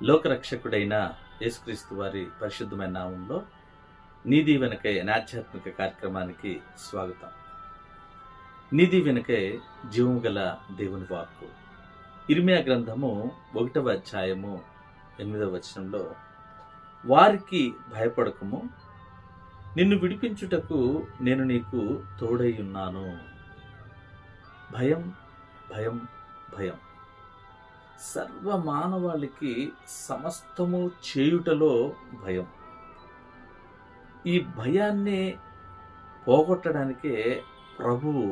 లోకరక్షకుడైన యేసుక్రీస్తు వారి పరిశుద్ధమైన నామంలో నీ దీవెనకై ఆధ్యాత్మిక కార్యక్రమానికి స్వాగతం. నీ దీవెనకై జీవము గల దేవుని వాక్కు. ఇర్మియా గ్రంథము 1వ అధ్యాయము 8వ వచనంలో, వారికి భయపడకము, నిన్ను విడిపించుటకు నేను నీకు తోడై ఉన్నాను. భయం భయం భయం సర్వ మానవాళికి సమస్తము చేయుటలో భయం. ఈ భయాన్ని పోగొట్టడానికే ప్రభువు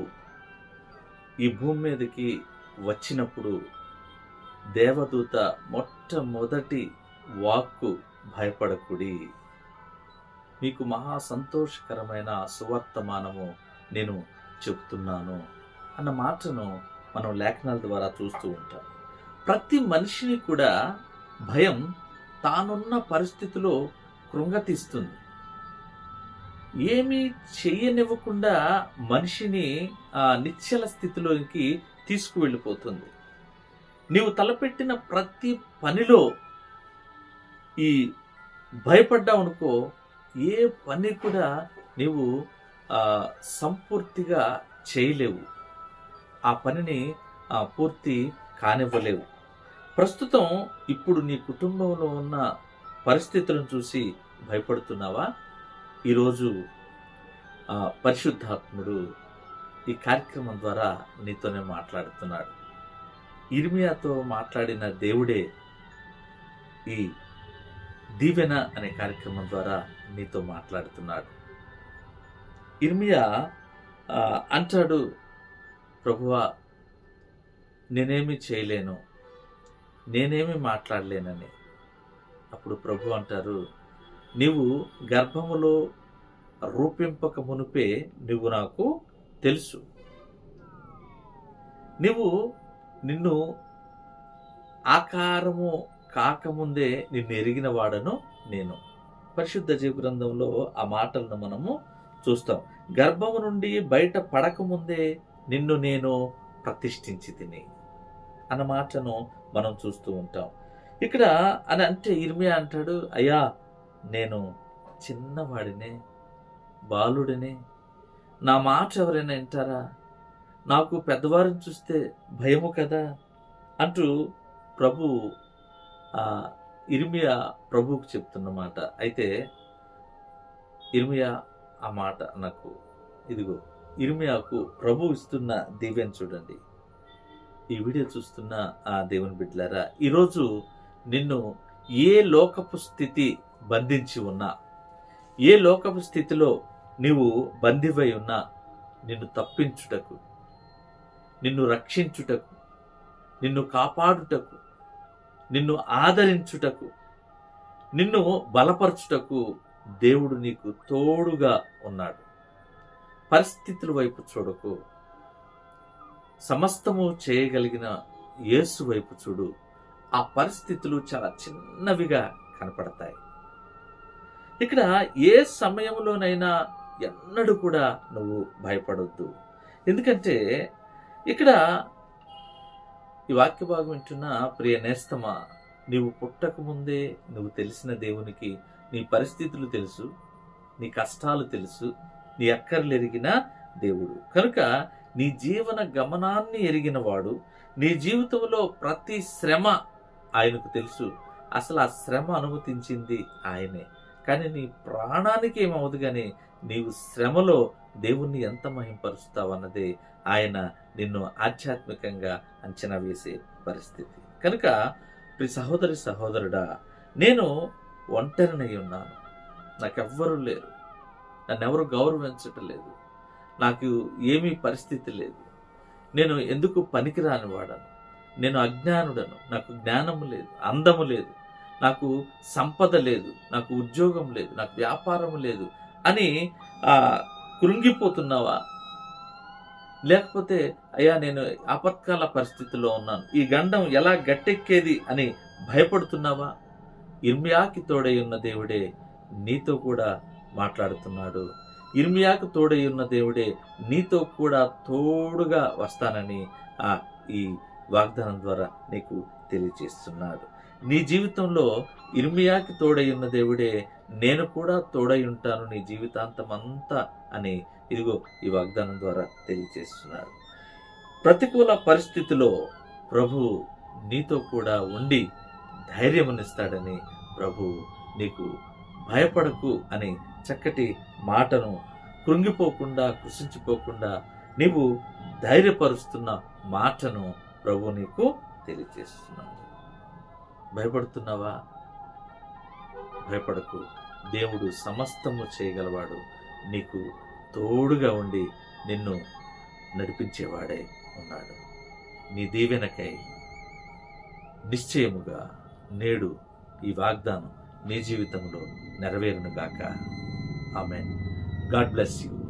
ఈ భూమి మీదకి వచ్చినప్పుడు దేవదూత మొట్టమొదటి వాక్కు భయపడకుడి, మీకు మహా సంతోషకరమైన సువర్తమానము నేను చెబుతున్నాను అన్న మాటను మనం లేఖనాల ద్వారా చూస్తూ ఉంటాం. ప్రతి మనిషిని కూడా భయం తానున్న పరిస్థితిలో కృంగతీస్తుంది. ఏమీ చెయ్యనివ్వకుండా మనిషిని ఆ నిశ్చల స్థితిలోకి తీసుకువెళ్ళిపోతుంది. నీవు తలపెట్టిన ప్రతి పనిలో ఈ భయపడ్డావనుకో, ఏ పని కూడా నీవు సంపూర్తిగా చేయలేవు, ఆ పనిని పూర్తి కానివ్వలేవు. ప్రస్తుతం ఇప్పుడు నీ కుటుంబంలో ఉన్న పరిస్థితులను చూసి భయపడుతున్నావా? ఈరోజు పరిశుద్ధాత్ముడు ఈ కార్యక్రమం ద్వారా నీతోనే మాట్లాడుతున్నాడు. ఇర్మియాతో మాట్లాడిన దేవుడే ఈ దీవెన అనే కార్యక్రమం ద్వారా నీతో మాట్లాడుతున్నాడు. ఇర్మియా అంటాడు, ప్రభువా నేనేమి చేయలేను, నేనేమి మాట్లాడలేనని. అప్పుడు ప్రభు అంటారు, నీవు గర్భములో రూపింపక మునుపే నువ్వు నాకు తెలుసు, నిన్ను ఆకారము కాకముందే నిన్ను ఎరిగిన వాడను నేను. పరిశుద్ధ జీవ గ్రంథంలో ఆ మాటలను మనము చూస్తాం. గర్భము నుండి బయట పడకముందే నిన్ను నేను ప్రతిష్ఠించి తిని అన్న మాటను మనం చూస్తూ ఉంటాం. ఇక్కడ అని అంటే ఇర్మియా అంటాడు, అయ్యా నేను చిన్నవాడినే, బాలుడినే, నా మాట ఎవరైనా వింటారా? నాకు పెద్దవారిని చూస్తే భయము కదా అంటూ ప్రభు ఇర్మియా ప్రభువుకు చెప్తున్న మాట. అయితే ఇర్మియా ఆ మాట నాకు ఇదిగో ఇర్మియాకు ప్రభు ఇస్తున్న దీవెన చూడండి. ఈ వీడియో చూస్తున్న ఆ దేవుని బిడ్డలారా, ఈరోజు నిన్ను ఏ లోకపు స్థితి బంధించి ఉన్నా, ఏ లోకపు స్థితిలో నీవు బంధివై ఉన్నా, నిన్ను తప్పించుటకు, నిన్ను రక్షించుటకు, నిన్ను కాపాడుటకు, నిన్ను ఆదరించుటకు, నిన్ను బలపరచుటకు దేవుడు నీకు తోడుగా ఉన్నాడు. పరిస్థితుల వైపు చూడకు, సమస్తము చేయగలిగిన యేసు వైపు చూడు. ఆ పరిస్థితులు చాలా చిన్నవిగా కనపడతాయి. ఇక్కడ ఏ సమయంలోనైనా ఎన్నడూ కూడా నువ్వు భయపడొద్దు. ఎందుకంటే ఇక్కడ ఈ వాక్య భాగం వింటున్న ప్రియ నేస్తమా, నీవు పుట్టక ముందే నువ్వు తెలిసిన దేవునికి నీ పరిస్థితులు తెలుసు, నీ కష్టాలు తెలుసు, నీ అక్కర్లు ఎరిగిన దేవుడు. కనుక నీ జీవన గమనాన్ని ఎరిగిన వాడు, నీ జీవితంలో ప్రతి శ్రమ ఆయనకు తెలుసు. అసలు ఆ శ్రమ అనుమతించింది ఆయనే. కానీ నీ ప్రాణానికి ఏమవదు, కానీ నీవు శ్రమలో దేవుణ్ణి ఎంత మహింపరుస్తావు అన్నదే ఆయన నిన్ను ఆధ్యాత్మికంగా అంచనా వేసే పరిస్థితి. కనుక ప్రియ సహోదరి సహోదరుడా, నేను ఒంటరినై ఉన్నాను, నాకెవ్వరూ లేరు, నన్నెవరు గౌరవించటం లేదు, నాకు ఏమీ పరిస్థితి లేదు, నేను ఎందుకు పనికిరాని వాడను, నేను అజ్ఞానుడను, నాకు జ్ఞానము లేదు, అందము లేదు, నాకు సంపద లేదు, నాకు ఉద్యోగం లేదు, నాకు వ్యాపారం లేదు అని కృంగిపోతున్నావా? లేకపోతే అయ్యా నేను ఆపత్కాల పరిస్థితిలో ఉన్నాను, ఈ గండం ఎలా గట్టెక్కేది అని భయపడుతున్నావా? ఇర్మియాకి తోడై ఉన్న దేవుడే నీతో కూడా మాట్లాడుతున్నాడు. ఇర్మియాకు తోడై ఉన్న దేవుడే నీతో కూడా తోడుగా వస్తానని ఈ వాగ్దానం ద్వారా నీకు తెలియజేస్తున్నాడు. నీ జీవితంలో ఇర్మియాకి తోడై ఉన్న దేవుడే నేను కూడా తోడై ఉంటాను నీ జీవితాంతం అంతా అని ఇదిగో ఈ వాగ్దానం ద్వారా తెలియజేస్తున్నాడు. ప్రతికూల పరిస్థితిలో ప్రభు నీతో కూడా ఉండి ధైర్యమునిస్తాడని, ప్రభు నీకు భయపడకు అని చక్కటి మాటను, కృంగిపోకుండా కృషించిపోకుండా నీవు ధైర్యపరుస్తున్న మాటను ప్రభు నీకు తెలియజేస్తున్నాడు. భయపడుతున్నావా? భయపడకు. దేవుడు సమస్తము చేయగలవాడు. నీకు తోడుగా ఉండి నిన్ను నడిపించేవాడే ఉన్నాడు. నీ దీవెనకై నిశ్చయముగా నేడు ఈ వాగ్దానం నీ జీవితంలో నెరవేరునుగాక. ఆమేన్. God bless you.